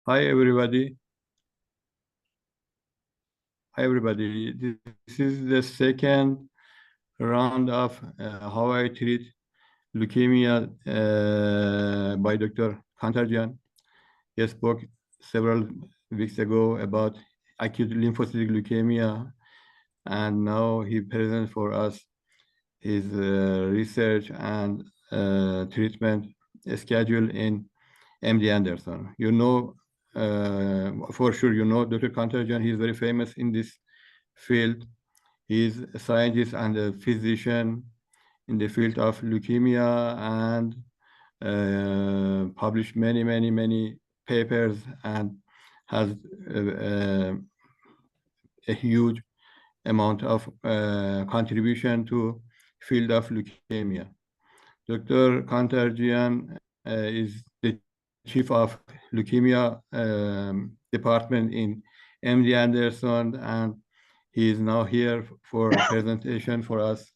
Hi everybody. Hi everybody. This is the second round of how I treat leukemia by Dr. Kantarjian. He spoke several weeks ago about acute lymphocytic leukemia, and now he presents for us his research and treatment schedule in MD Anderson. You know, for sure, you know Dr. Kantarjian. He's very famous in this field. He's a scientist and a physician in the field of leukemia and published many papers and has a huge amount of contribution to field of leukemia. Dr. Kantarjian is the chief of Leukemia Department in MD Anderson, and he is now here for presentation for us.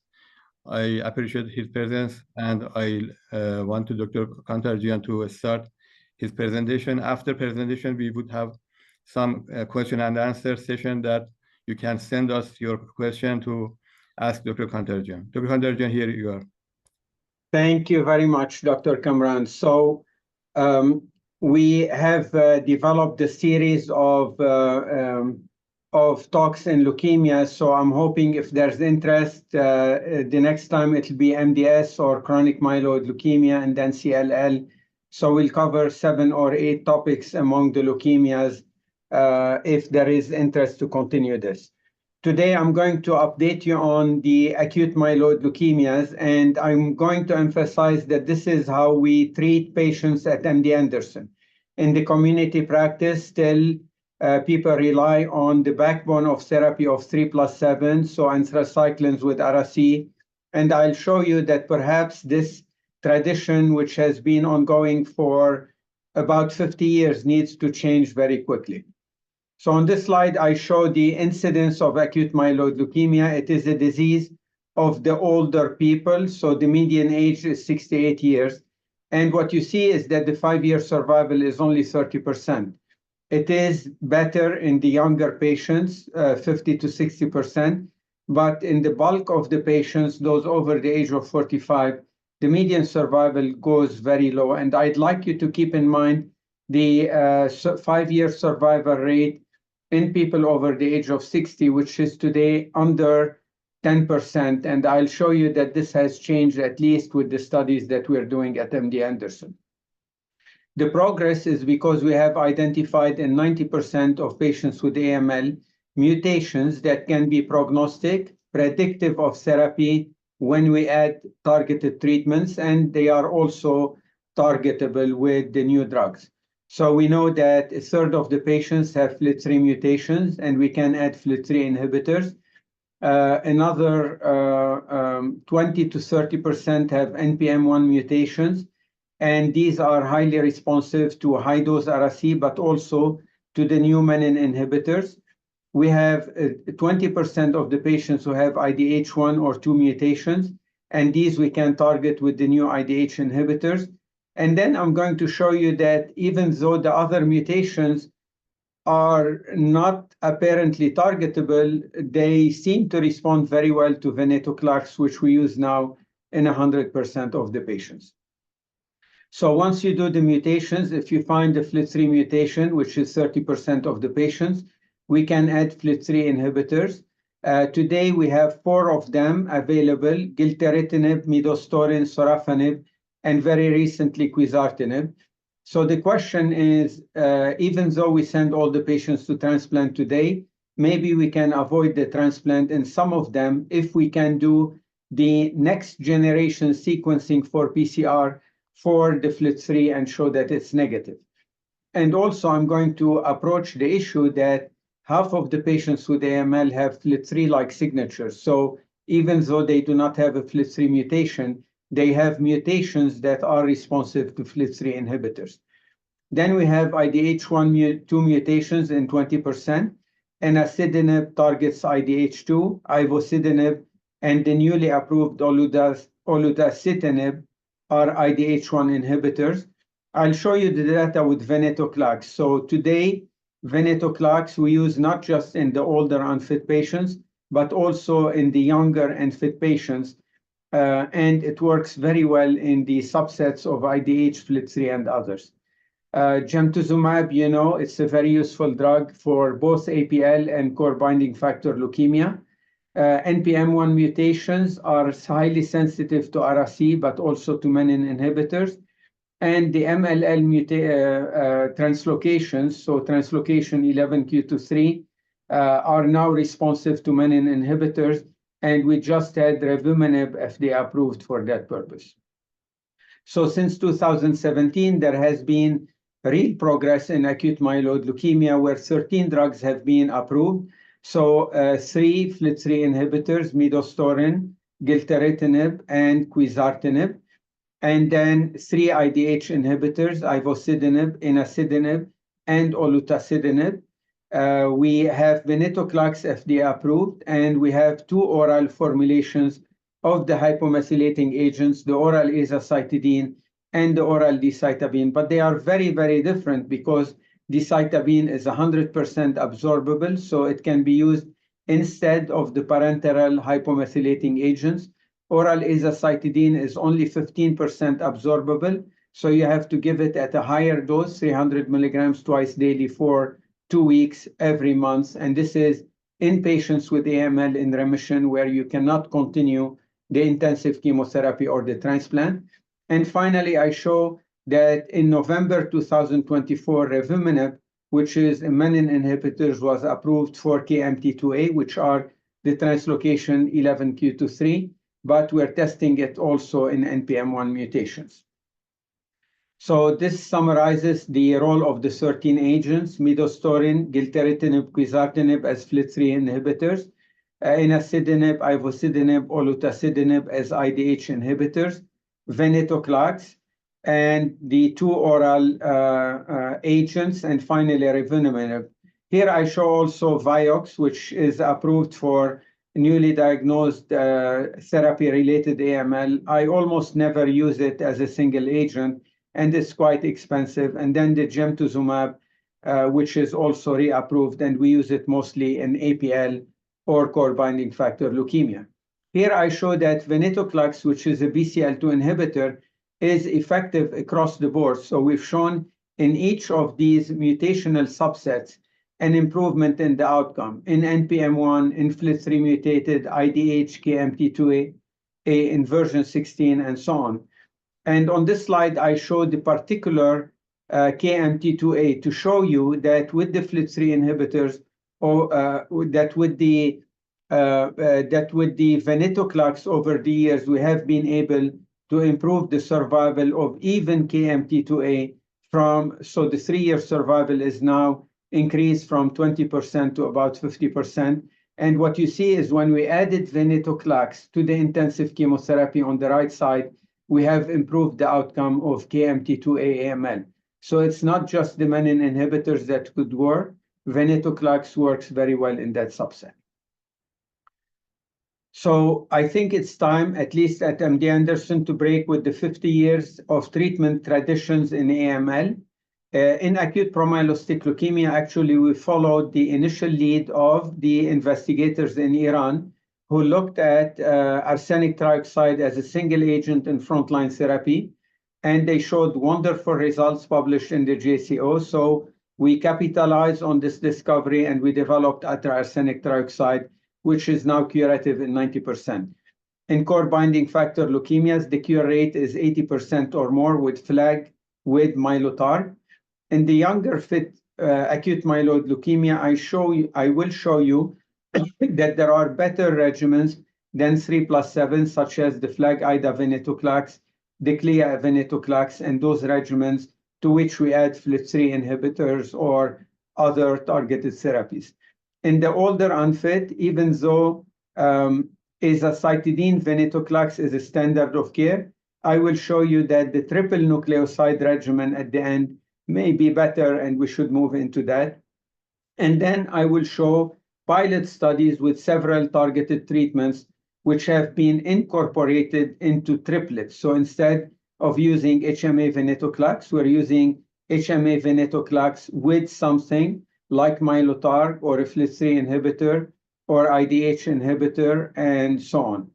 I appreciate his presence, and I want to Dr. Kantarjian to start his presentation. After presentation, we would have some question and answer session that you can send us your question to ask Dr. Kantarjian. Dr. Kantarjian, here you are. Thank you very much, Dr. Kamran. So we have developed a series of talks in leukemia. So I'm hoping if there's interest, the next time it'll be MDS or chronic myeloid leukemia and then CLL. So we'll cover 7 or 8 topics among the leukemias if there is interest to continue this. Today, I'm going to update you on the acute myeloid leukemias, and I'm going to emphasize that this is how we treat patients at MD Anderson. In the community practice, still people rely on the backbone of therapy of 3+7, so anthracyclines with Ara-C. And I'll show you that perhaps this tradition, which has been ongoing for about 50 years, needs to change very quickly. So on this slide, I show the incidence of acute myeloid leukemia. It is a disease of the older people. So the median age is 68 years. And what you see is that the 5-year survival is only 30%. It is better in the younger patients, 50 to 60%. But in the bulk of the patients, those over the age of 45, the median survival goes very low. And I'd like you to keep in mind the 5-year survival rate in people over the age of 60, which is today under 10%. And I'll show you that this has changed, at least with the studies that we're doing at MD Anderson. The progress is because we have identified in 90% of patients with AML mutations that can be prognostic, predictive of therapy when we add targeted treatments, and they are also targetable with the new drugs. So we know that 1/3 of the patients have FLT3 mutations, and we can add FLT3 inhibitors. Another 20 to 30% have NPM1 mutations, and these are highly responsive to high-dose Ara-C, but also to the new menin inhibitors. We have 20% of the patients who have IDH1 or 2 mutations, and these we can target with the new IDH inhibitors. And then I'm going to show you that even though the other mutations are not apparently targetable, they seem to respond very well to venetoclax, which we use now in 100% of the patients. So once you do the mutations, if you find the FLT3 mutation, which is 30% of the patients, we can add FLT3 inhibitors. Today, we have 4 of them available: gilteritinib, midostaurin, sorafenib, and very recently quizartinib. So the question is, even though we send all the patients to transplant today, maybe we can avoid the transplant in some of them if we can do the next generation sequencing for PCR for the FLT3 and show that it's negative. And also, I'm going to approach the issue that half of the patients with AML have FLT3-like signatures. So even though they do not have a FLT3 mutation, they have mutations that are responsive to FLT3 inhibitors. Then we have IDH1 2 mutations in 20%, and axitinib targets IDH2, ivosidenib, and the newly approved olutasidenib are IDH1 inhibitors. I'll show you the data with venetoclax. So today, venetoclax we use not just in the older unfit patients, but also in the younger and fit patients. And it works very well in the subsets of IDH, FLT3, and others. Gemtuzumab, you know, it's a very useful drug for both APL and core binding factor leukemia. NPM1 mutations are highly sensitive to RAC, but also to menin inhibitors. And the MLL translocations, so translocation 11q23, are now responsive to menin inhibitors, and we just had revumenib FDA approved for that purpose. So since 2017, there has been real progress in acute myeloid leukemia, where 13 drugs have been approved. So 3 FLT3 inhibitors, midostaurin, gilteritinib, and quizartinib. And then 3 IDH inhibitors, ivosidenib, enasidenib, and olutasidenib. We have venetoclax FDA approved, and we have 2 oral formulations of the hypomethylating agents, the oral azacitidine and the oral decitabine. But they are very, very different because decitabine is 100% absorbable, so it can be used instead of the parenteral hypomethylating agents. Oral azacitidine is only 15% absorbable, so you have to give it at a higher dose, 300 milligrams twice daily for 2 weeks every month. And this is in patients with AML in remission where you cannot continue the intensive chemotherapy or the transplant. And finally, I show that in November 2024, revumenib, which is a menin inhibitor, was approved for KMT2A, which are the translocation 11q23, but we're testing it also in NPM1 mutations. So this summarizes the role of the 13 agents: midostaurin, gilteritinib, quizartinib as FLT3 inhibitors, enasidenib, ivosidenib, olutasidenib as IDH inhibitors, venetoclax, and the 2 oral agents, and finally revumenib. Here I show also Vioxx, which is approved for newly diagnosed therapy-related AML. I almost never use it as a single agent, and it's quite expensive. And then the gemtuzumab, which is also reapproved, and we use it mostly in APL or core binding factor leukemia. Here I show that venetoclax, which is a BCL2 inhibitor, is effective across the board. So we've shown in each of these mutational subsets an improvement in the outcome in NPM1, in FLT3 mutated, IDH, KMT2A, in version 16, and so on. And on this slide, I show the particular KMT2A to show you that with the FLT3 inhibitors, or that with the venetoclax over the years, we have been able to improve the survival of even KMT2A from, so the 3-year survival is now increased from 20% to about 50%. And what you see is when we added venetoclax to the intensive chemotherapy on the right side, we have improved the outcome of KMT2A AML. So it's not just the menin inhibitors that could work. Venetoclax works very well in that subset. So I think it's time, at least at MD Anderson, to break with the 50 years of treatment traditions in AML. In acute promyelocytic leukemia, actually, we followed the initial lead of the investigators in Iran who looked at arsenic trioxide as a single agent in frontline therapy, and they showed wonderful results published in the JCO. So we capitalized on this discovery, and we developed arsenic trioxide, which is now curative in 90%. In core binding factor leukemias, the cure rate is 80% or more with FLAG with Mylotarg. In the younger fit acute myeloid leukemia, I will show you that there are better regimens than 3+7, such as the FLAG-IDA venetoclax, the CLIA venetoclax, and those regimens to which we add FLT3 inhibitors or other targeted therapies. In the older unfit, even though azacitidine venetoclax is a standard of care, I will show you that the triple nucleoside regimen at the end may be better, and we should move into that. And then I will show pilot studies with several targeted treatments which have been incorporated into triplets. So instead of using HMA venetoclax. We're using HMA venetoclax with something like Mylotarg or a FLT3 inhibitor or IDH inhibitor and so on.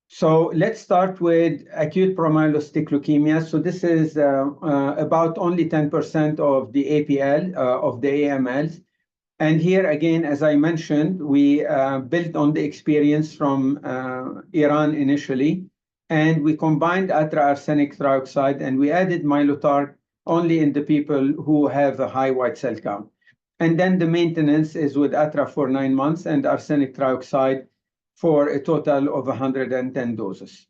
So let's start with acute promyelocytic leukemia. So this is about only 10% of the APL, of the AMLs. And here again, as I mentioned, we built on the experience from Iran initially, and we combined atra-arsenic trioxide, and we added Mylotarg only in the people who have a high white cell count. And then the maintenance is with atra for 9 months and arsenic trioxide for a total of 110 doses.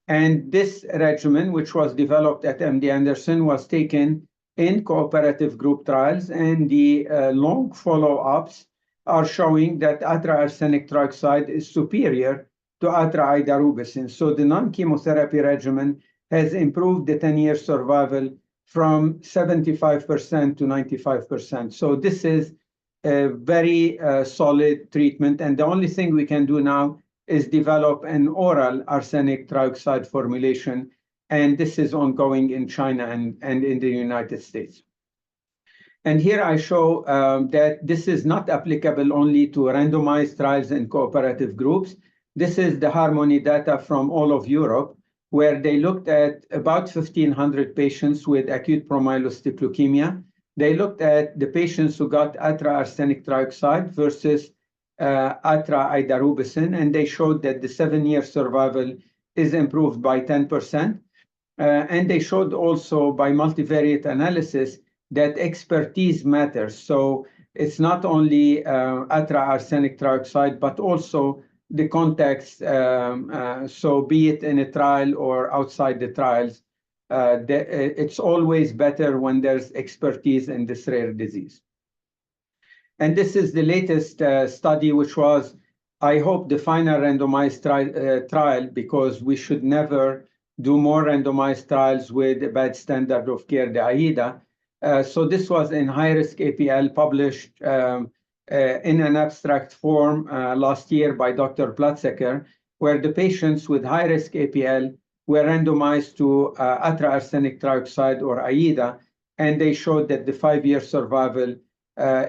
And this regimen, which was developed at MD Anderson, was taken in cooperative group trials, and the long follow-ups are showing that atra-arsenic trioxide is superior to atra-idarubicin. So the non-chemotherapy regimen has improved the 10-year survival from 75% to 95%. So this is a very solid treatment, and the only thing we can do now is develop an oral arsenic trioxide formulation, and this is ongoing in China and in the United States. And here I show that this is not applicable only to randomized trials and cooperative groups. This is the Harmony data from all of Europe, where they looked at about 1,500 patients with acute promyelocytic leukemia. They looked at the patients who got atra-arsenic trioxide versus atra-idarubicin, and they showed that the 7-year survival is improved by 10%. And they showed also by multivariate analysis that expertise matters. So it's not only atra-arsenic trioxide, but also the context. So be it in a trial or outside the trials, it's always better when there's expertise in this rare disease. And this is the latest study, which was, I hope, the final randomized trial, because we should never do more randomized trials with a bad standard of care, the AIDA. So this was in high-risk APL, published in an abstract form last year by Dr. Platzeker, where the patients with high-risk APL were randomized to atra-arsenic trioxide or AIDA, and they showed that the 5-year survival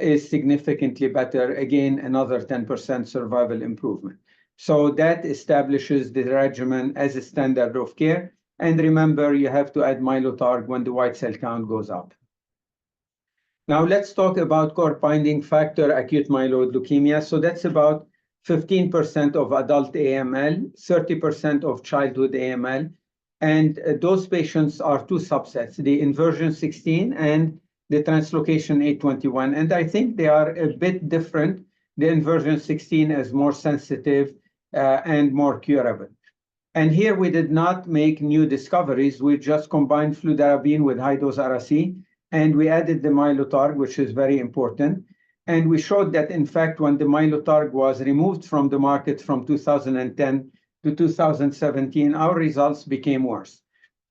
is significantly better. Again, another 10% survival improvement. So that establishes the regimen as a standard of care. And remember, you have to add Mylotarg when the white cell count goes up. Now let's talk about core binding factor acute myeloid leukemia. So that's about 15% of adult AML, 30% of childhood AML. And those patients are two subsets, the inversion 16 and the translocation 821. And I think they are a bit different. The inversion 16 is more sensitive and more curable. And here we did not make new discoveries. We just combined fludarabine with high-dose Ara-C, and we added the Mylotarg, which is very important. And we showed that, in fact, when the Mylotarg was removed from the market from 2010 to 2017, our results became worse.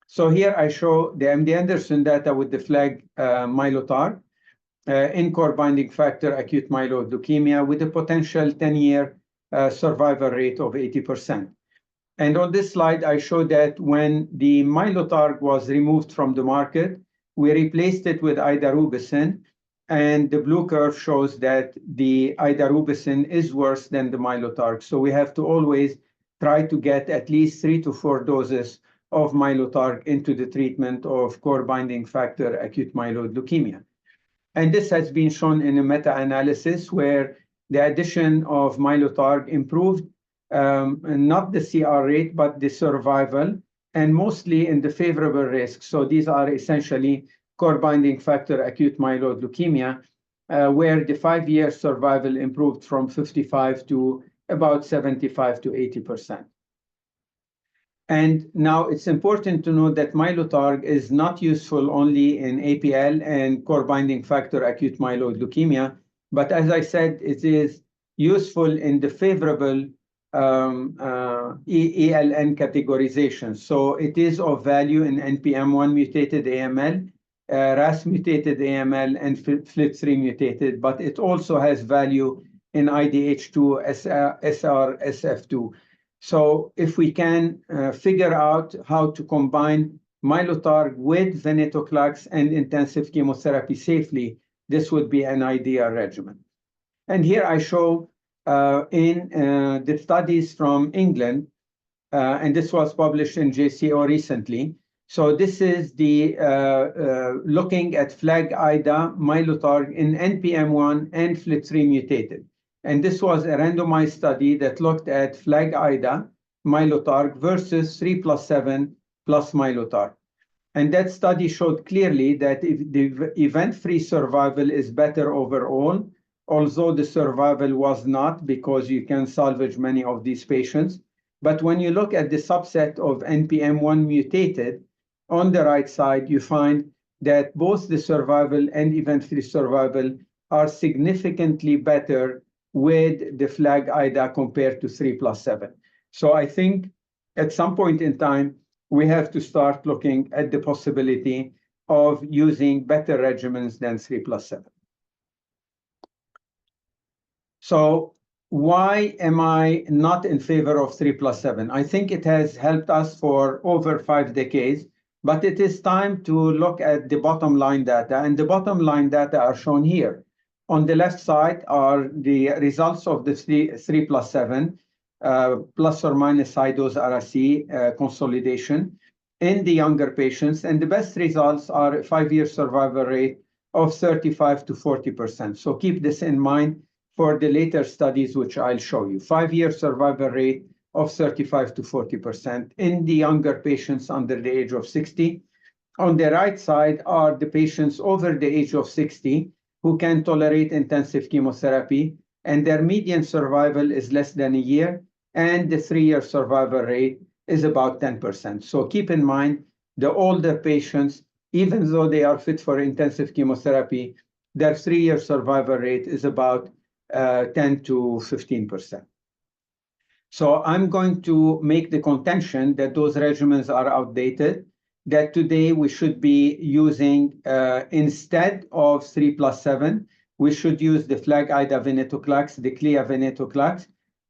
So here I show the MD Anderson data with the flag Mylotarg in core binding factor acute myeloid leukemia with a potential 10-year survival rate of 80%. And on this slide, I show that when the Mylotarg was removed from the market, we replaced it with idarubicin, and the blue curve shows that the idarubicin is worse than the Mylotarg. So we have to always try to get at least 3 to 4 doses of Mylotarg into the treatment of core binding factor acute myeloid leukemia. And this has been shown in a meta-analysis where the addition of Mylotarg improved not the CR rate, but the survival, and mostly in the favorable risk. So these are essentially core binding factor acute myeloid leukemia, where the 5-year survival improved from 55 to about 75 to 80%. And now it's important to note that Mylotarg is not useful only in APL and core binding factor acute myeloid leukemia, but as I said, it is useful in the favorable ELN categorization. So it is of value in NPM1 mutated AML, RAS mutated AML, and FLT3 mutated, but it also has value in IDH2, SR, SF2. So if we can figure out how to combine Mylotarg with venetoclax and intensive chemotherapy safely, this would be an ideal regimen. And here I show in the studies from England, and this was published in JCO recently. So this is the looking at FLAG-IDA Mylotarg in NPM1 and FLT3 mutated. And this was a randomized study that looked at FLAG-IDA Mylotarg versus 3+7 plus Mylotarg. And that study showed clearly that if the event-free survival is better overall, although the survival was not, because you can salvage many of these patients. But when you look at the subset of NPM1 mutated, on the right side, you find that both the survival and event-free survival are significantly better with the FLAG-IDA compared to 3+7. So I think at some point in time, we have to start looking at the possibility of using better regimens than 3+7. So why am I not in favor of 3+7? I think it has helped us for over 5 decades, but it is time to look at the bottom line data, and the bottom line data are shown here. On the left side are the results of the 3+7, plus or minus high-dose RAC consolidation in the younger patients, and the best results are a 5-year survival rate of 35 to 40%. So keep this in mind for the later studies, which I'll show you. 5-year survival rate of 35 to 40% in the younger patients under the age of 60. On the right side are the patients over the age of 60 who can tolerate intensive chemotherapy, and their median survival is less than a year, and the 3-year survival rate is about 10%. So keep in mind, the older patients, even though they are fit for intensive chemotherapy, their 3-year survival rate is about 10 to 15%. So I'm going to make the contention that those regimens are outdated, that today we should be using, instead of 3+7, we should use the FLAG-IDA venetoclax, the CLIA venetoclax,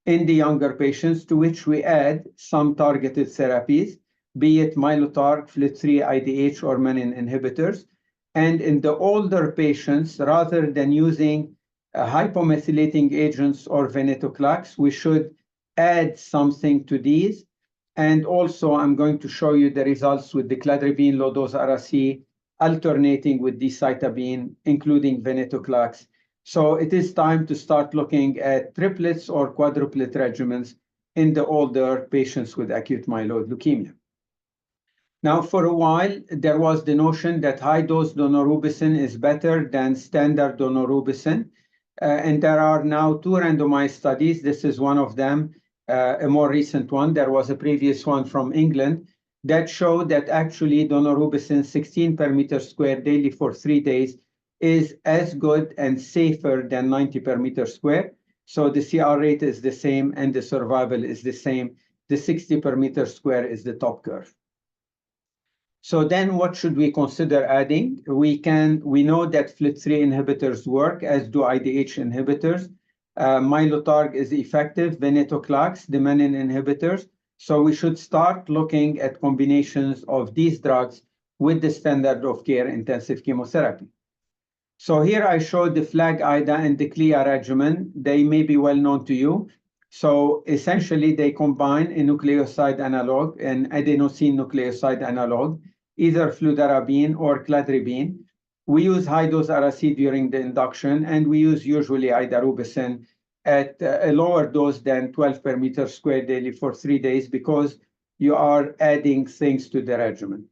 in the younger patients, to which we add some targeted therapies, be it Mylotarg, FLT3, IDH, or menin inhibitors. And in the older patients, rather than using hypomethylating agents or venetoclax, we should add something to these. And also, I'm going to show you the results with the cladribine low-dose RAC alternating with decitabine, including venetoclax. So it is time to start looking at triplets or quadruplet regimens in the older patients with acute myeloid leukemia. Now, for a while, there was the notion that high-dose daunorubicin is better than standard daunorubicin. And there are now 2 randomized studies. This is one of them, a more recent one. There was a previous one from England that showed that actually daunorubicin 16 per meter square daily for 3 days is as good and safer than 90 per meter square. So the CR rate is the same and the survival is the same. The 60 per meter square is the top curve. So then what should we consider adding? We know that FLT3 inhibitors work, as do IDH inhibitors. Mylotarg is effective, venetoclax, the menin inhibitors. So we should start looking at combinations of these drugs with the standard of care intensive chemotherapy. So here I showed the FLAG-IDA and the CLIA regimen. They may be well known to you. So essentially, they combine a nucleoside analog, an adenosine nucleoside analog, either fludarabine or cladribine. We use high-dose RAC during the induction, and we use usually idarubicin at a lower dose than 12 per meter square daily for 3 days, because you are adding things to the regimen.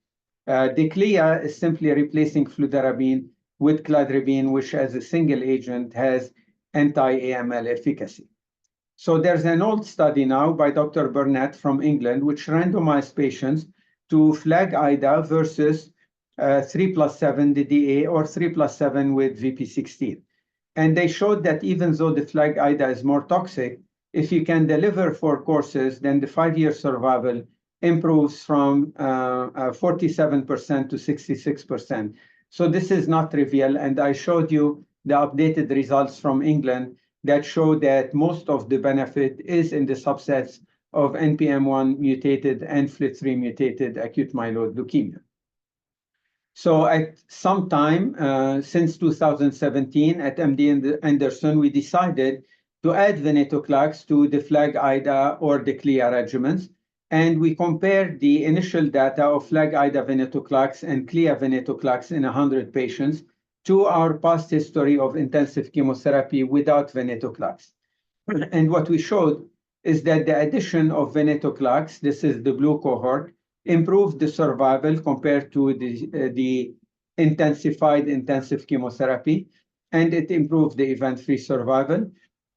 The CLIA is simply replacing fludarabine with cladribine, which as a single agent has anti-AML efficacy. So there's an old study now by Dr. Burnett from England, which randomized patients to FLAG-IDA versus 3+7, the DA, or 3+7 with VP16. And they showed that even though the FLAG-IDA is more toxic, if you can deliver 4 courses, then the 5-year survival improves from 47% to 66%. So this is not trivial, and I showed you the updated results from England that show that most of the benefit is in the subsets of NPM1 mutated and FLT3 mutated acute myeloid leukemia. So at some time since 2017 at MD Anderson, we decided to add venetoclax to the FLAG-IDA or the CLIA regimens. And we compared the initial data of FLAG-IDA venetoclax and CLIA venetoclax in 100 patients to our past history of intensive chemotherapy without venetoclax. And what we showed is that the addition of venetoclax, this is the blue cohort, improved the survival compared to the intensified intensive chemotherapy, and it improved the event-free survival.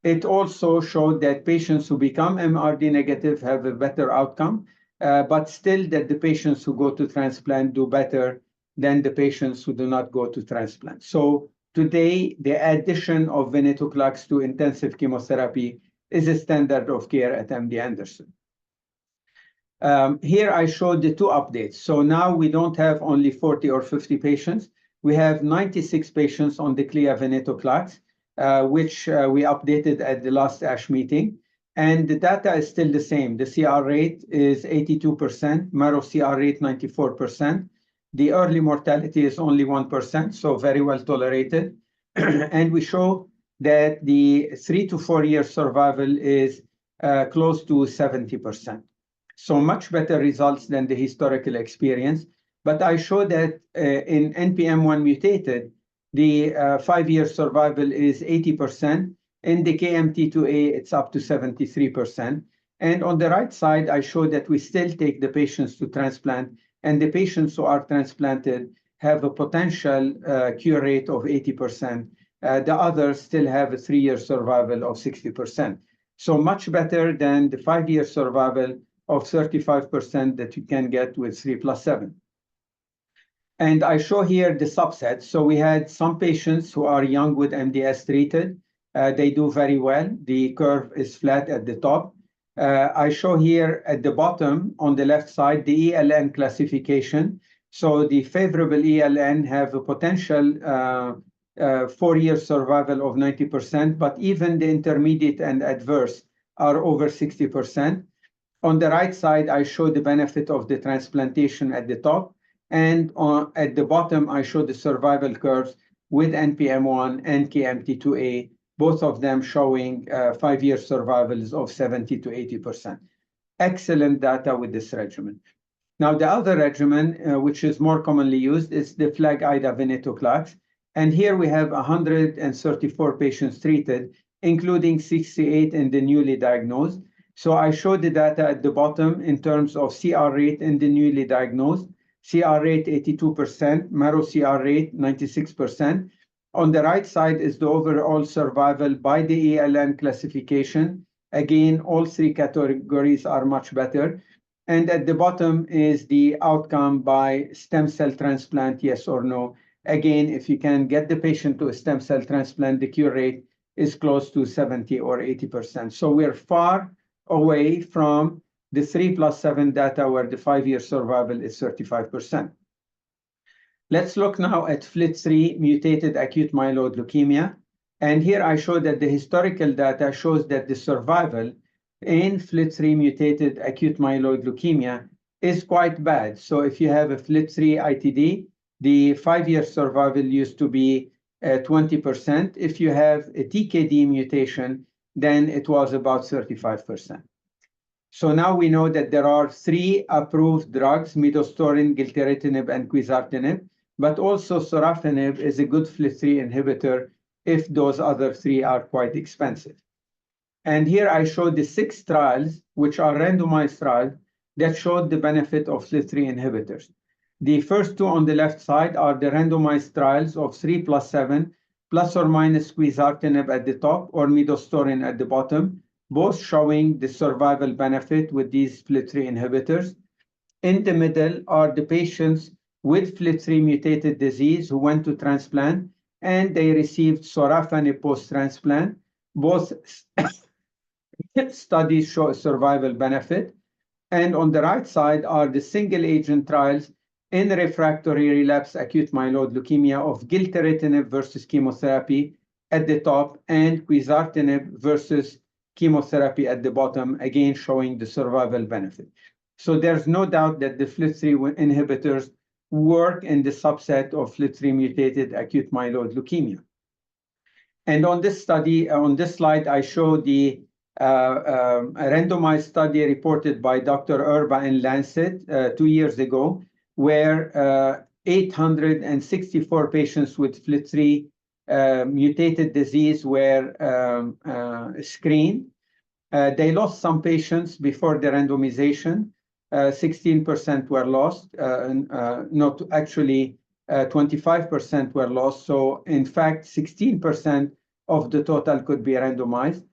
It also showed that patients who become MRD negative have a better outcome, but still that the patients who go to transplant do better than the patients who do not go to transplant. So today, the addition of venetoclax to intensive chemotherapy is a standard of care at MD Anderson. Here I showed the two updates. So now we don't have only 40 or 50 patients. We have 96 patients on the CLIA venetoclax, which we updated at the last ASH meeting. And the data is still the same. The CR rate is 82%, marrow CR rate 94%. The early mortality is only 1%, so very well tolerated. And we show that the 3 to 4 year survival is close to 70%. So much better results than the historical experience. But I show that in NPM1 mutated, the 5-year survival is 80%. In the KMT2A, it's up to 73%. And on the right side, I show that we still take the patients to transplant, and the patients who are transplanted have a potential cure rate of 80%. The others still have a 3-year survival of 60%. So much better than the 5-year survival of 35% that you can get with 3+7. And I show here the subset. So we had some patients who are young with MDS treated. They do very well. The curve is flat at the top. I show here at the bottom on the left side the ELN classification. So the favorable ELN have a potential 4-year survival of 90%, but even the intermediate and adverse are over 60%. On the right side, I show the benefit of the transplantation at the top. And at the bottom, I show the survival curves with NPM1 and KMT2A, both of them showing 5-year survivals of 70 to 80%. Excellent data with this regimen. Now, the other regimen, which is more commonly used, is the FLAG-IDA venetoclax. And here we have 134 patients treated, including 68 in the newly diagnosed. So I show the data at the bottom in terms of CR rate in the newly diagnosed. CR rate 82%, marrow CR rate 96%. On the right side is the overall survival by the ELN classification. Again, all 3 categories are much better. And at the bottom is the outcome by stem cell transplant, yes or no. Again, if you can get the patient to a stem cell transplant, the cure rate is close to 70 or 80%. So we're far away from the 3+7 data where the 5-year survival is 35%. Let's look now at FLT3 mutated acute myeloid leukemia. And here I show that the historical data shows that the survival in FLT3 mutated acute myeloid leukemia is quite bad. So if you have a FLT3 ITD, the 5-year survival used to be 20%. If you have a TKD mutation, then it was about 35%. So now we know that there are 3 approved drugs, midostaurin, gilteritinib, and quizartinib, but also sorafenib is a good FLT3 inhibitor if those other 3 are quite expensive. And here I show the 6 trials, which are randomized trials, that showed the benefit of FLT3 inhibitors. The first 2 on the left side are the randomized trials of 3+7, plus or minus quizartinib at the top or midostaurin at the bottom, both showing the survival benefit with these FLT3 inhibitors. In the middle are the patients with FLT3 mutated disease who went to transplant, and they received sorafenib post-transplant. Both studies show a survival benefit. And on the right side are the single-agent trials in refractory relapse acute myeloid leukemia of gilteritinib versus chemotherapy at the top and quizartinib versus chemotherapy at the bottom, again showing the survival benefit. So there's no doubt that the FLT3 inhibitors work in the subset of FLT3 mutated acute myeloid leukemia. And on this study, on this slide, I show the randomized study reported by Dr. Erba in Lancet 2 years ago, where 864 patients with FLT3 mutated disease were screened. They lost some patients before the randomization. 16% were lost, not actually 25% were lost. So in fact, 16% of the total could be randomized.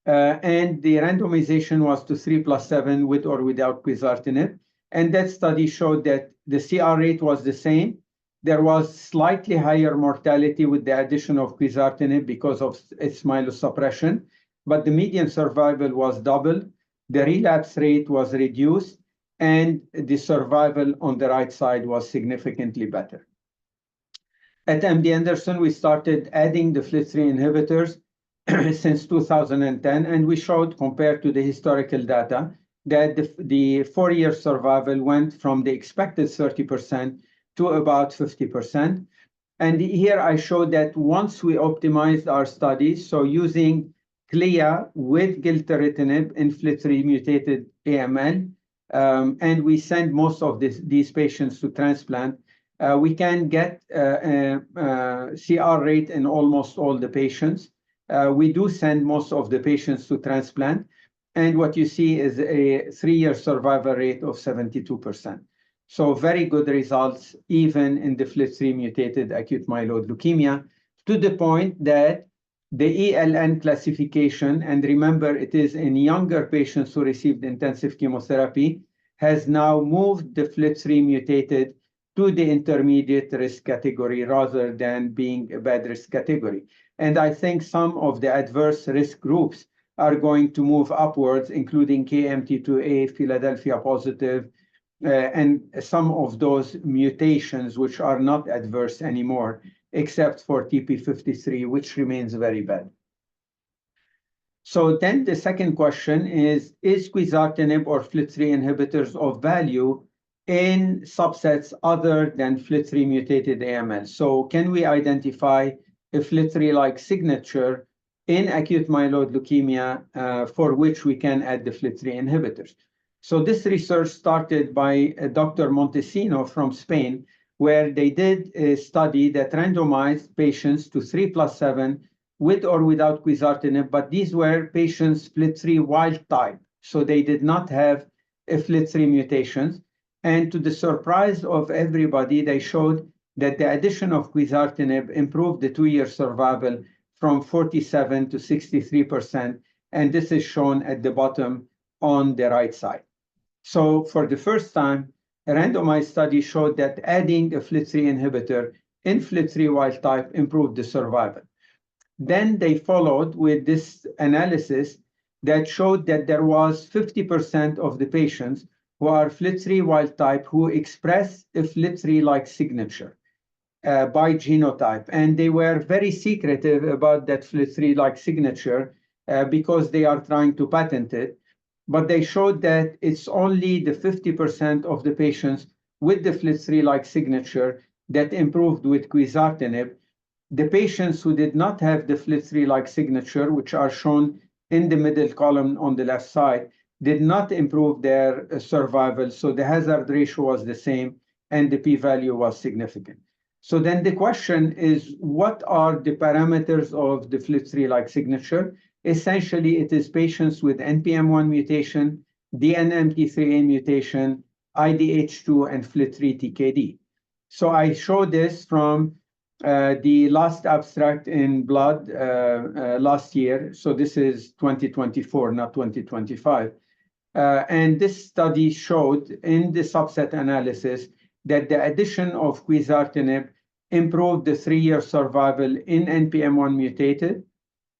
And the randomization was to 3+7 with or without quizartinib. And that study showed that the CR rate was the same. There was slightly higher mortality with the addition of quizartinib because of its myelosuppression, but the median survival was double. The relapse rate was reduced, and the survival on the right side was significantly better. At MD Anderson, we started adding the FLT3 inhibitors since 2010, and we showed, compared to the historical data, that the 4-year survival went from the expected 30% to about 50%. And here I showed that once we optimized our studies, so using CLIA with gilteritinib in FLT3 mutated AML, and we send most of these patients to transplant, we can get CR rate in almost all the patients. We do send most of the patients to transplant, and what you see is a 3-year survival rate of 72%. So very good results, even in the FLT3 mutated acute myeloid leukemia, to the point that the ELN classification, and remember it is in younger patients who received intensive chemotherapy, has now moved the FLT3 mutated to the intermediate risk category rather than being a bad risk category. And I think some of the adverse risk groups are going to move upwards, including KMT2A, Philadelphia positive, and some of those mutations which are not adverse anymore, except for TP53, which remains very bad. So then the second question is quizartinib or FLT3 inhibitors of value in subsets other than FLT3 mutated AML? So can we identify a FLT3-like signature in acute myeloid leukemia for which we can add the FLT3 inhibitors? So this research started by Dr. Montesino from Spain, where they did a study that randomized patients to 3+7 with or without quizartinib, but these were patients FLT3 wild type, so they did not have a FLT3 mutations. And to the surprise of everybody, they showed that the addition of quizartinib improved the 2-year survival from 47 to 63%, and this is shown at the bottom on the right side. So for the first time, a randomized study showed that adding a FLT3 inhibitor in FLT3 wild type improved the survival. Then they followed with this analysis that showed that there was 50% of the patients who are FLT3 wild type who express a FLT3-like signature by genotype. And they were very secretive about that FLT3-like signature because they are trying to patent it. But they showed that it's only the 50% of the patients with the FLT3-like signature that improved with quizartinib. The patients who did not have the FLT3-like signature, which are shown in the middle column on the left side, did not improve their survival. So the hazard ratio was the same, and the p-value was significant. So then the question is, what are the parameters of the FLT3-like signature? Essentially, it is patients with NPM1 mutation, DNMT3A mutation, IDH2, and FLT3-TKD. So I show this from the last abstract in Blood last year. So this is 2024, not 2025. And this study showed in the subset analysis that the addition of quizartinib improved the 3-year survival in NPM1 mutated,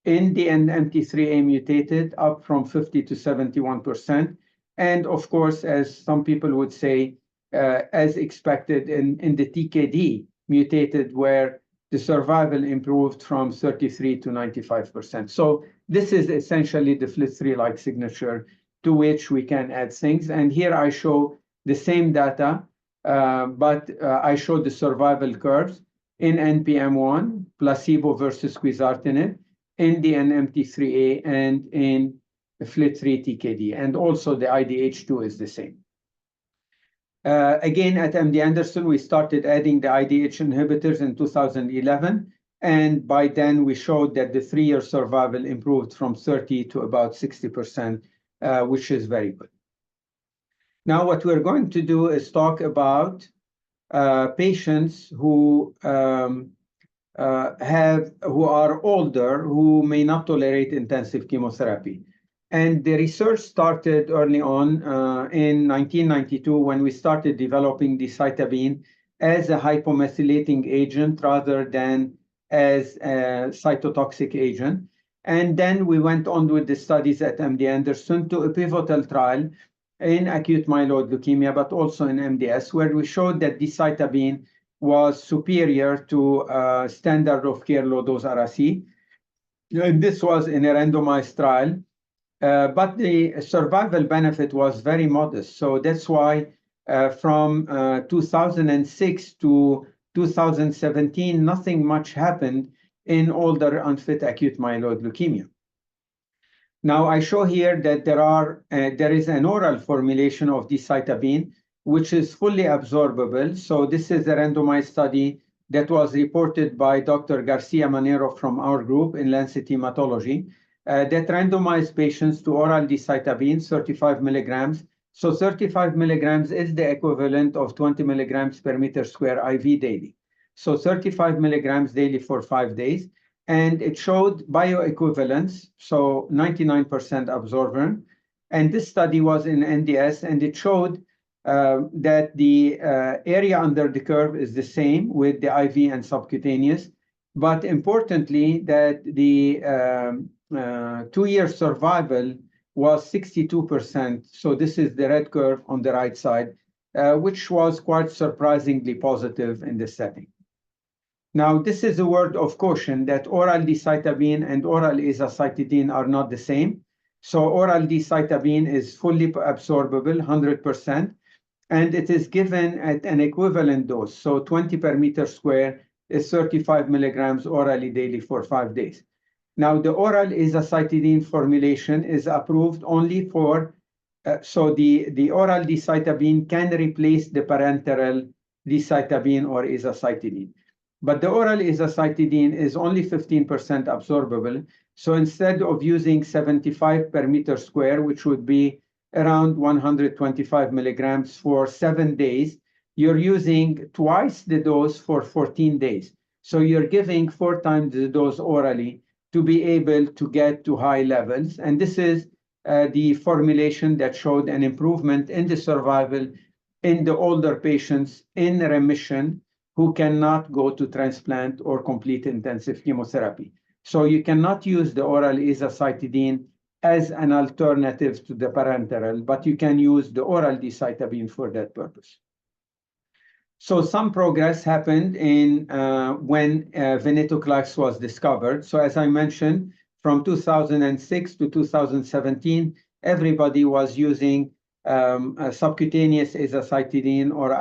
in the NPM3A mutated, up from 50 to 71%. And of course, as some people would say, as expected in the TKD mutated, where the survival improved from 33 to 95%. So this is essentially the FLT3-like signature to which we can add things. And here I show the same data, but I show the survival curves in NPM1, placebo versus quizartinib, in the NMT3A, and in FLT3 TKD. And also the IDH2 is the same. Again, at MD Anderson, we started adding the IDH inhibitors in 2011. And by then, we showed that the 3-year survival improved from 30 to about 60%, which is very good. Now, what we're going to do is talk about patients who are older, who may not tolerate intensive chemotherapy. And the research started early on in 1992 when we started developing decitabine as a hypomethylating agent rather than as a cytotoxic agent. And then we went on with the studies at MD Anderson to a pivotal trial in acute myeloid leukemia, but also in MDS, where we showed that decitabine was superior to standard of care low-dose Ara-C. And this was in a randomized trial. But the survival benefit was very modest. So that's why from 2006 to 2017, nothing much happened in older unfit acute myeloid leukemia. Now, I show here that there is an oral formulation of decitabine, which is fully absorbable. So this is a randomized study that was reported by Dr. Garcia Manero from our group in Lancet Hematology. That randomized patients to oral decitabine, 35 milligrams. So 35 milligrams is the equivalent of 20 milligrams per meter square IV daily. So 35 milligrams daily for 5 days. And it showed bioequivalence, so 99% absorbance. And this study was in NDS, and it showed that the area under the curve is the same with the IV and subcutaneous. But importantly, that the 2-year survival was 62%. So this is the red curve on the right side, which was quite surprisingly positive in this setting. Now, this is a word of caution that oral decitabine and oral azacitidine are not the same. So oral decitabine is fully absorbable, 100%, and it is given at an equivalent dose. So 20 per meter square is 35 milligrams orally daily for 5 days. Now, the oral azacitidine formulation is approved only for, so the oral decitabine can replace the parenteral decitabine or azacitidine. But the oral azacitidine is only 15% absorbable. So instead of using 75 per meter square, which would be around 125 milligrams for 7 days, you're using twice the dose for 14 days. So you're giving 4 times the dose orally to be able to get to high levels. And this is the formulation that showed an improvement in the survival in the older patients in remission who cannot go to transplant or complete intensive chemotherapy. So you cannot use the oral azacitidine as an alternative to the parenteral, but you can use the oral decitabine for that purpose. So some progress happened in when venetoclax was discovered. So as I mentioned, from 2006 to 2017, everybody was using subcutaneous azacitidine or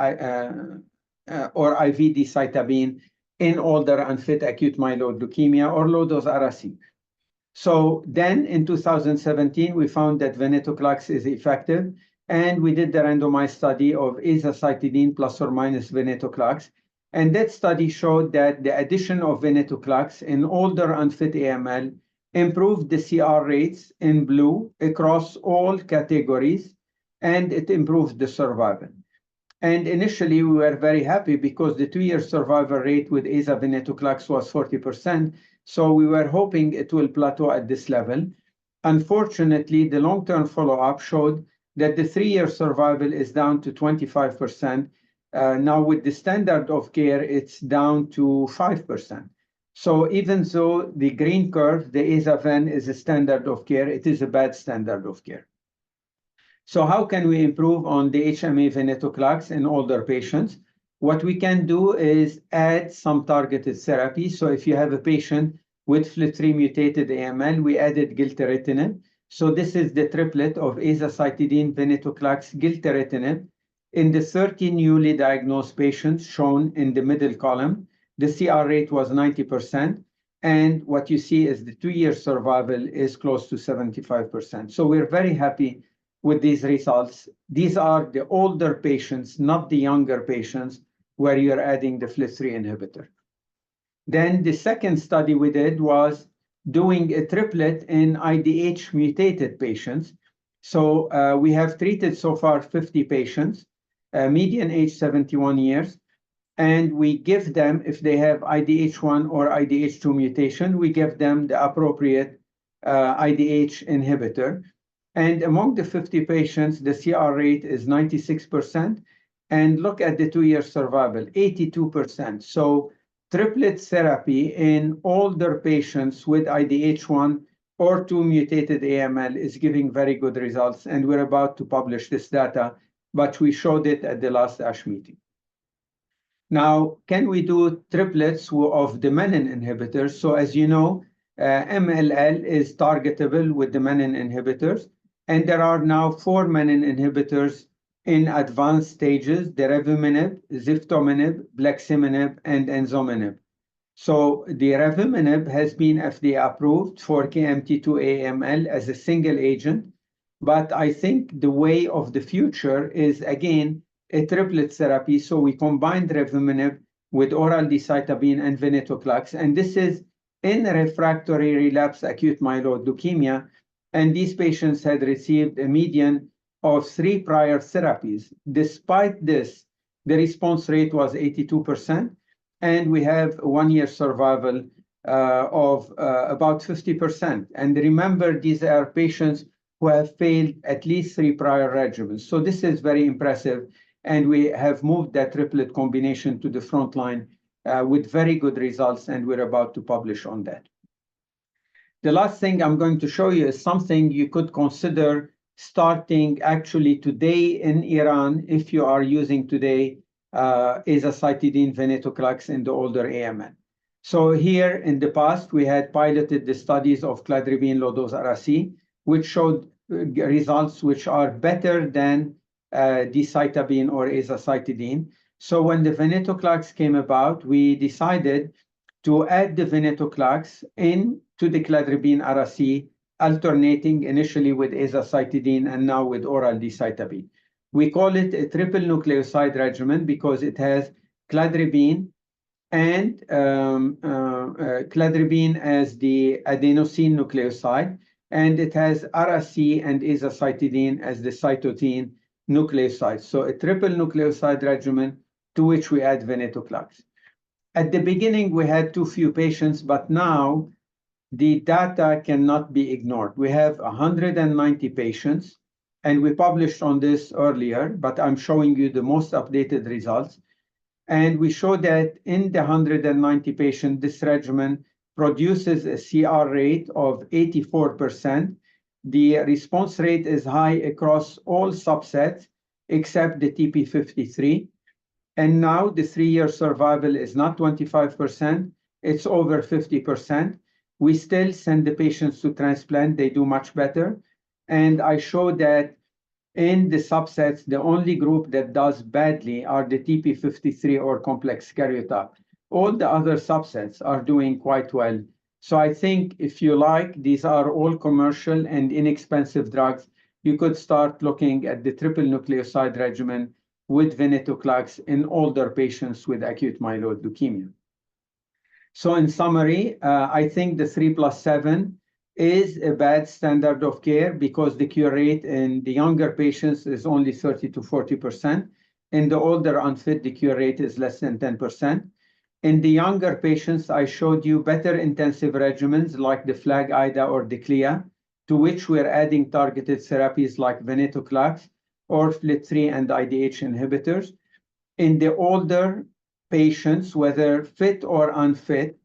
IV decitabine in older unfit acute myeloid leukemia or low-dose Ara-C. So then in 2017, we found that venetoclax is effective, and we did the randomized study of azacitidine plus or minus venetoclax. And that study showed that the addition of venetoclax in older unfit AML improved the CR rates in blue across all categories, and it improved the survival. And initially, we were very happy because the 2-year survival rate with aza-venetoclax was 40%. So we were hoping it will plateau at this level. Unfortunately, the long-term follow-up showed that the 3-year survival is down to 25%. Now, with the standard of care, it's down to 5%. So even though the green curve, the aza-ven is a standard of care, it is a bad standard of care. So how can we improve on the HMA venetoclax in older patients? what we can do is add some targeted therapy. So if you have a patient with FLT3 mutated AML, we added gilteritinib. So this is the triplet of azacitidine, venetoclax, gilteritinib. In the 30 newly diagnosed patients shown in the middle column, the CR rate was 90%. And what you see is the 2-year survival is close to 75%. So we're very happy with these results. These are the older patients, not the younger patients, where you're adding the FLT3 inhibitor. Then the second study we did was doing a triplet in IDH mutated patients. So we have treated so far 50 patients, median age 71 years. And we give them, if they have IDH1 or IDH2 mutation, we give them the appropriate IDH inhibitor. And among the 50 patients, the CR rate is 96%. And look at the 2-year survival, 82%. So triplet therapy in older patients with IDH1 or 2 mutated AML is giving very good results. And we're about to publish this data, but we showed it at the last ASH meeting. Now, can we do triplets of the menin inhibitors? So as you know, MLL is targetable with the menin inhibitors. And there are now 4 menin inhibitors in advanced stages: the revumenib, ziftomenib, bleximenib, and enzomenib. So the revumenib has been FDA approved for KMT2A-AML as a single agent. But I think the way of the future is, again, a triplet therapy. So we combined revumenib with oral decitabine and venetoclax. And this is in refractory relapse acute myeloid leukemia. And these patients had received a median of 3 prior therapies. Despite this, the response rate was 82%. And we have a 1-year survival of about 50%. And remember, these are patients who have failed at least 3 prior regimens. So this is very impressive. And we have moved that triplet combination to the front line with very good results, and we're about to publish on that. The last thing I'm going to show you is something you could consider starting actually today in Iran if you are using today azacitidine, venetoclax in the older AML. So here in the past, we had piloted the studies of cladribine low-dose Ara-C, which showed results which are better than decitabine or azacitidine. So when the venetoclax came about, we decided to add the venetoclax into the cladribine Ara-C, alternating initially with azacitidine and now with oral decitabine. We call it a triple nucleoside regimen because it has cladribine and cladribine as the adenosine nucleoside, and it has Ara-C and azacitidine as the cytosine nucleosides. So a triple nucleoside regimen to which we add venetoclax. At the beginning, we had too few patients, but now the data cannot be ignored. We have 190 patients, and we published on this earlier, but I'm showing you the most updated results. And we show that in the 190 patients, this regimen produces a CR rate of 84%. The response rate is high across all subsets except the TP53. And now the 3-year survival is not 25%, it's over 50%. We still send the patients to transplant, they do much better. And I show that in the subsets, the only group that does badly are the TP53 or complex karyotype. All the other subsets are doing quite well. So I think if you like, these are all commercial and inexpensive drugs. You could start looking at the triple nucleoside regimen with venetoclax in older patients with acute myeloid leukemia. So in summary, I think the 3+7 is a bad standard of care because the cure rate in the younger patients is only 30 to 40%. In the older unfit, the cure rate is less than 10%. In the younger patients, I showed you better intensive regimens like the FLAG-IDA or the CLIA, to which we're adding targeted therapies like venetoclax or FLT3 and IDH inhibitors. In the older patients, whether fit or unfit,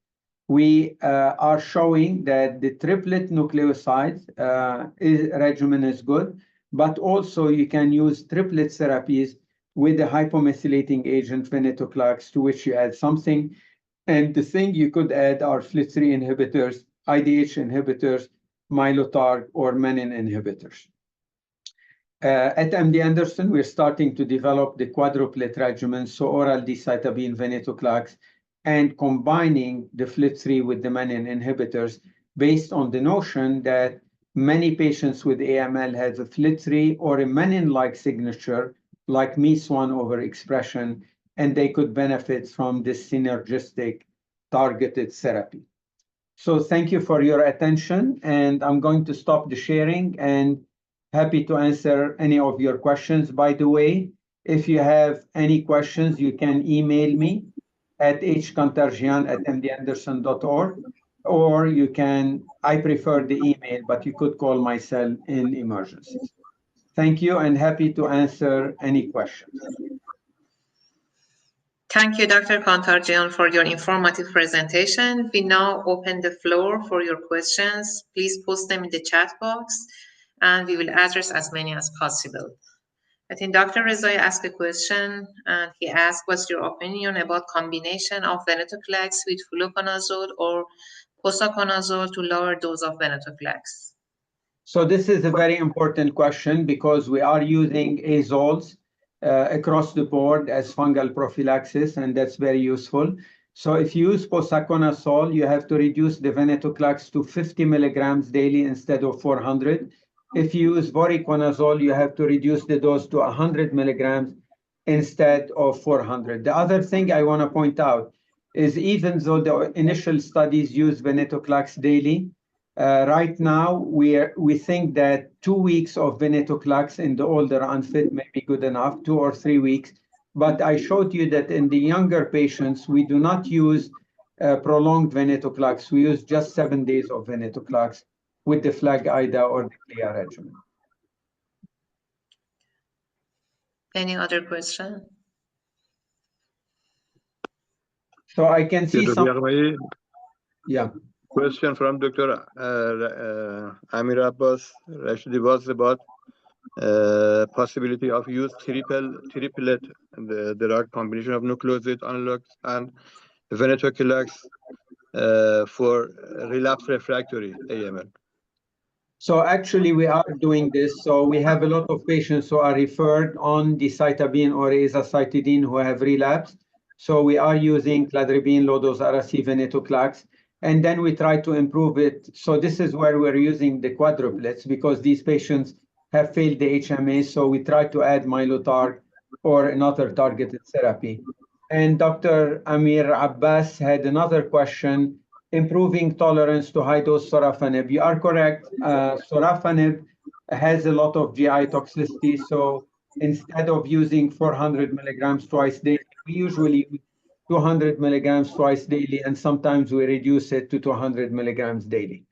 we are showing that the triplet nucleoside regimen is good, but also you can use triplet therapies with the hypomethylating agent venetoclax, to which you add something. And the thing you could add are FLT3 inhibitors, IDH inhibitors, Mylotarg, or menin inhibitors. At MD Anderson, we're starting to develop the quadruplet regimen, so oral decitabine venetoclax, and combining the FLT3 with the menin inhibitors based on the notion that many patients with AML have a FLT3 or a menin-like signature, like MEIS1 overexpression, and they could benefit from this synergistic targeted therapy. So thank you for your attention, and I'm going to stop the sharing and happy to answer any of your questions. By the way, if you have any questions, you can email me at hkantarjian@mdanderson.org, or you can, I prefer the email, but you could call my cell in emergencies. Thank you, and happy to answer any questions. Thank you, Dr. Kantarjian, for your informative presentation. We now open the floor for your questions. Please post them in the chat box, and we will address as many as possible. I think Dr. Rezai asked a question, and he asked, what's your opinion about combination of venetoclax with fluconazole or posaconazole to lower dose of venetoclax? So this is a very important question because we are using azoles across the board as fungal prophylaxis, and that's very useful. So if you use posaconazole, you have to reduce the venetoclax to 50 milligrams daily instead of 400. If you use voriconazole, you have to reduce the dose to 100 milligrams instead of 400. The other thing I want to point out is even though the initial studies use venetoclax daily, right now we think that 2 weeks of venetoclax in the older unfit may be good enough, 2 or 3 weeks. But I showed you that in the younger patients, we do not use prolonged venetoclax. We use just 7 days of venetoclax with the FLAG-IDA or the CLIA regimen. Any other question? So I can see some. Yeah. Question from Dr. Amir Abbas Rashidi was about possibility of use triplet, the drug combination of nucleoside analogs and venetoclax for relapse refractory AML. So actually we are doing this. So we have a lot of patients who are referred on decitabine or azacitidine who have relapsed. So we are using cladribine, low-dose Ara-C, venetoclax, and then we try to improve it. So this is where we're using the quadruplets because these patients have failed the HMA. So we try to add Mylotarg or another targeted therapy. And Dr. Amir Abbas had another question, improving tolerance to high-dose sorafenib. You are correct. Sorafenib has a lot of GI toxicity. So instead of using 400 milligrams twice daily, we usually use 200 milligrams twice daily, and sometimes we reduce it to 200 milligrams daily.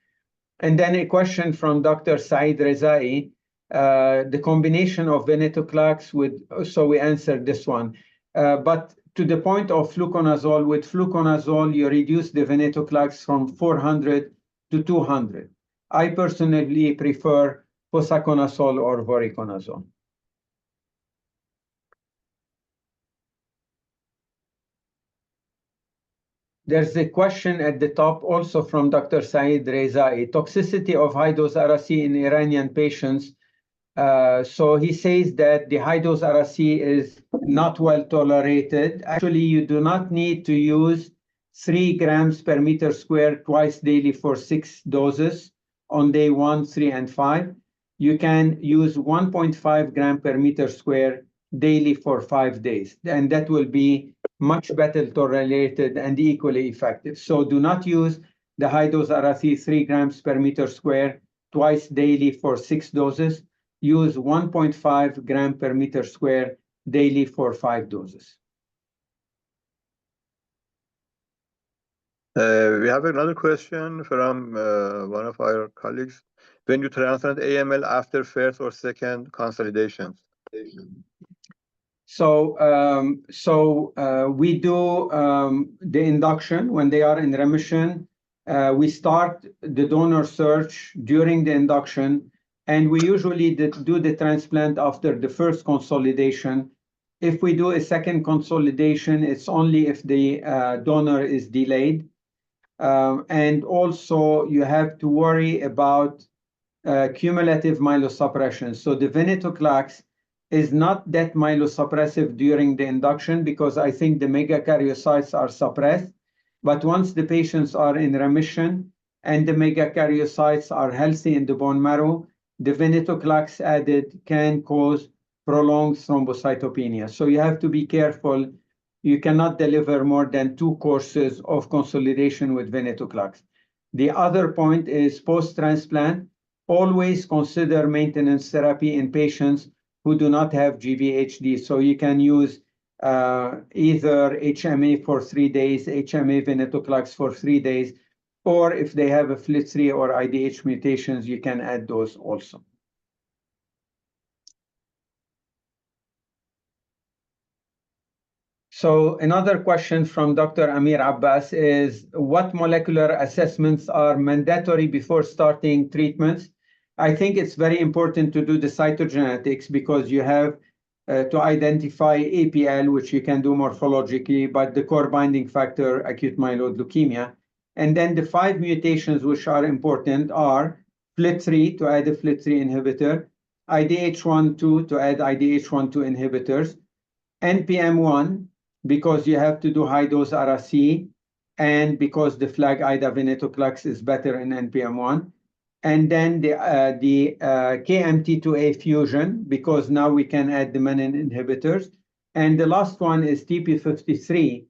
And then a question from Dr. Saeed Rezai, the combination of venetoclax with, so we answered this one. But to the point of fluconazole, with fluconazole, you reduce the venetoclax from 400 to 200. I personally prefer posaconazole or voriconazole. There's a question at the top also from Dr. Saeed Rezai, toxicity of high-dose Ara-C in Iranian patients. So he says that the high-dose Ara-C is not well tolerated. Actually, you do not need to use 3 grams per meter square twice daily for 6 doses on day 1, 3, and 5. You can use 1.5 gram per meter square daily for 5 days, and that will be much better tolerated and equally effective. So do not use the high-dose Ara-C 3 grams per meter square twice daily for 6 doses. Use 1.5 gram per meter square daily for 5 doses. We have another question from one of our colleagues. When you transplant AML after first or second consolidations? So we do the induction when they are in remission. We start the donor search during the induction, and we usually do the transplant after the first consolidation. If we do a second consolidation, it's only if the donor is delayed. And also, you have to worry about cumulative myelosuppression. So the venetoclax is not that myelosuppressive during the induction because I think the megakaryocytes are suppressed. But once the patients are in remission and the megakaryocytes are healthy in the bone marrow, the venetoclax added can cause prolonged thrombocytopenia. So you have to be careful. You cannot deliver more than 2 courses of consolidation with venetoclax. The other point is post-transplant, always consider maintenance therapy in patients who do not have GVHD. So you can use either HMA for 3 days, HMA venetoclax for 3 days, or if they have a FLT3 or IDH mutations, you can add those also. So another question from Dr. Amir Abbas is, what molecular assessments are mandatory before starting treatments? I think it's very important to do the cytogenetics because you have to identify APL, which you can do morphologically, but the core binding factor, acute myeloid leukemia. And then the 5 mutations which are important are FLT3 to add a FLT3 inhibitor, IDH1/2 to add IDH1/2 inhibitors, NPM1, because you have to do high-dose RAC, and because the flag IDA venetoclax is better in NPM1. And then the KMT2A fusion, because now we can add the menin inhibitors. And the last one is TP53,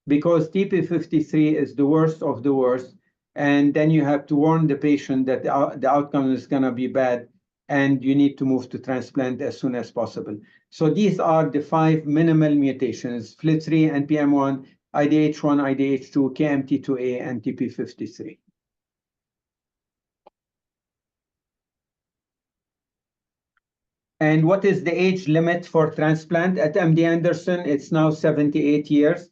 because TP53 is the worst of the worst. And then you have to warn the patient that the outcome is going to be bad, and you need to move to transplant as soon as possible. So these are the 5 minimal mutations: FLT3, NPM1, IDH1, IDH2, KMT2A, and TP53. And what is the age limit for transplant? At MD Anderson, it's now 78 years.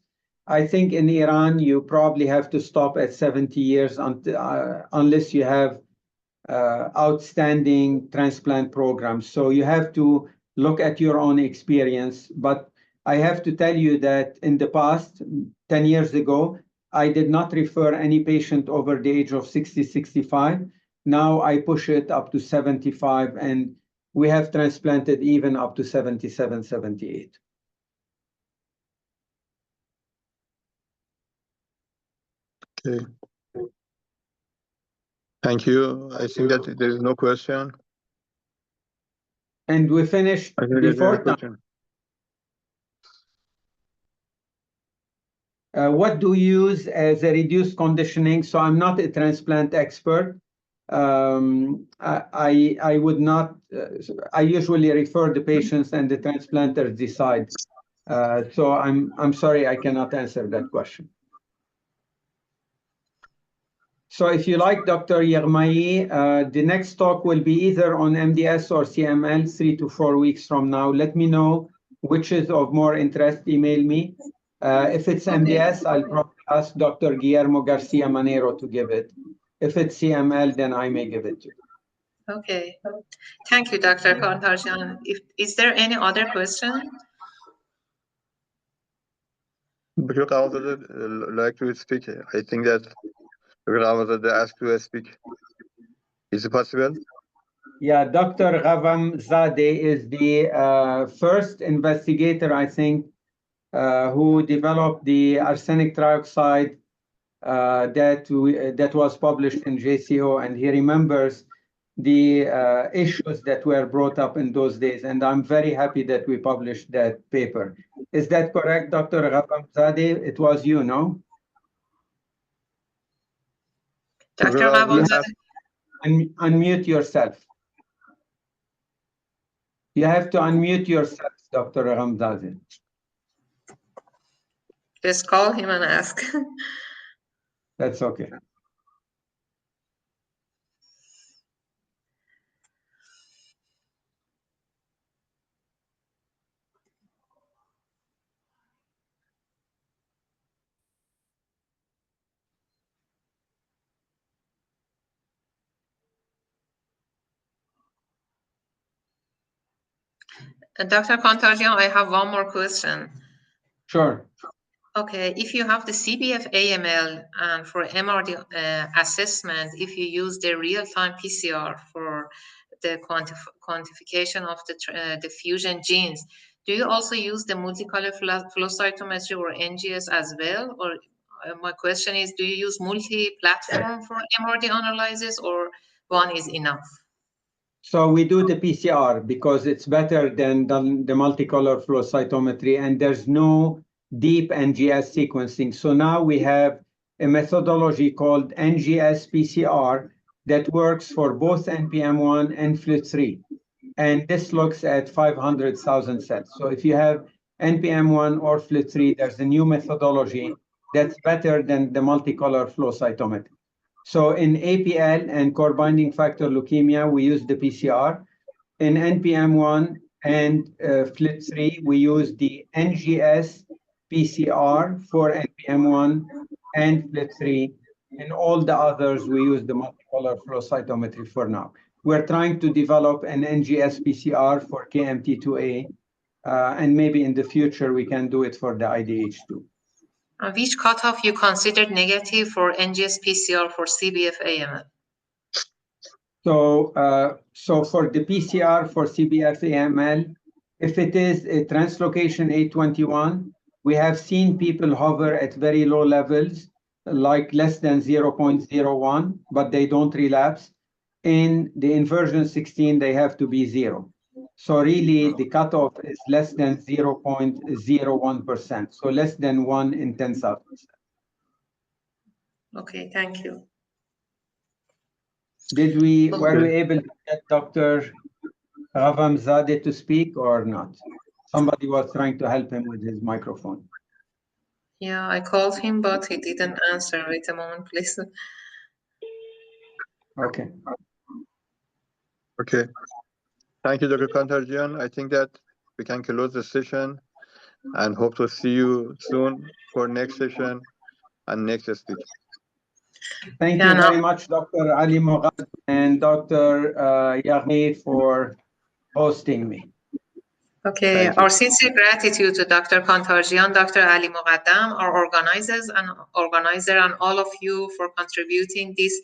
I think in Iran, you probably have to stop at 70 years unless you have outstanding transplant programs. So you have to look at your own experience. But I have to tell you that in the past, 10 years ago, I did not refer any patient over the age of 60, 65. Now I push it up to 75, and we have transplanted even up to 77, 78. Okay. Thank you. I think that there is no question. And we finished before time. What do you use as a reduced conditioning? So I'm not a transplant expert. I would not. I usually refer the patients, and the transplanters decide. So I'm sorry, I cannot answer that question. So if you like, Dr. Yermai, the next talk will be either on MDS or CML 3 to 4 weeks from now. Let me know which is of more interest. Email me. If it's MDS, I'll probably ask Dr. Guillermo Garcia Manero to give it. If it's CML, then I may give it to you. Okay. Thank you, Dr. Kantarjian. Is there any other question? Dr. Kantarjian like to speak. I think that Dr. Kantarjian asked to speak. Is it possible? Yeah, Dr. Ghavam Zadeh is the first investigator, I think, who developed the arsenic trioxide that was published in JCO, and he remembers the issues that were brought up in those days. And I'm very happy that we published that paper. Is that correct, Dr. Ghavam Zadeh? It was you, no? Dr. Ghavam Zadeh. Unmute yourself. You have to unmute yourself, Dr. Ramzazi. Just call him and ask. That's okay. Dr. Kantarjian, I have one more question. Sure. Okay, if you have the CBF AML and for MRD assessment, if you use the real-time PCR for the quantification of the fusion genes, do you also use the multicolor flow cytometry or NGS as well? Or my question is, do you use multi-platform for MRD analysis or one is enough? So we do the PCR because it's better than the multicolor flow cytometry, and there's no deep NGS sequencing. So now we have a methodology called NGS PCR that works for both NPM1 and FLT3. And this looks at 500,000 cells. So if you have NPM1 or FLT3, there's a new methodology that's better than the multicolor flow cytometry. So in APL and core binding factor leukemia, we use the PCR. In NPM1 and FLT3, we use the NGS PCR for NPM1 and FLT3. In all the others, we use the multicolor flow cytometry for now. We're trying to develop an NGS PCR for KMT2A, and maybe in the future we can do it for the IDH2. Which cutoff you considered negative for NGS PCR for CBF AML? So for the PCR for CBF AML, if it is a translocation 821, we have seen people hover at very low levels, like less than 0.01, but they don't relapse. In the inversion 16, they have to be 0. So really, the cutoff is less than 0.01%, so less than 1 in 10,000. Okay, thank you. Were we able to get Dr. Ravamzadeh to speak or not? Somebody was trying to help him with his microphone. Yeah, I called him, but he didn't answer. Wait a moment, please. Okay. Okay. Thank you, Dr. Kantarjian. I think that we can close the session and hope to see you soon for next session and next speaker. Thank you very much, Dr. Ali Moghad and Dr. Yaghi for hosting me. Okay, our sincere gratitude to Dr. Kantarjian, Dr. Ali Moghadam, our organizer and all of you for contributing this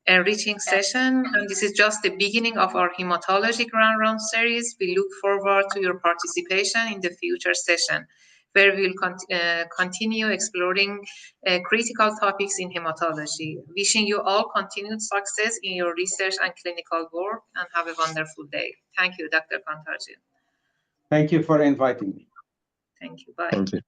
enriching session. And this is just the beginning of our hematology grand round series. We look forward to your participation in the future session, where we will continue exploring critical topics in hematology. Wishing you all continued success in your research and clinical work, and have a wonderful day. Thank you, Dr. Kantarjian. Thank you for inviting me. Thank you. Bye. Thank you.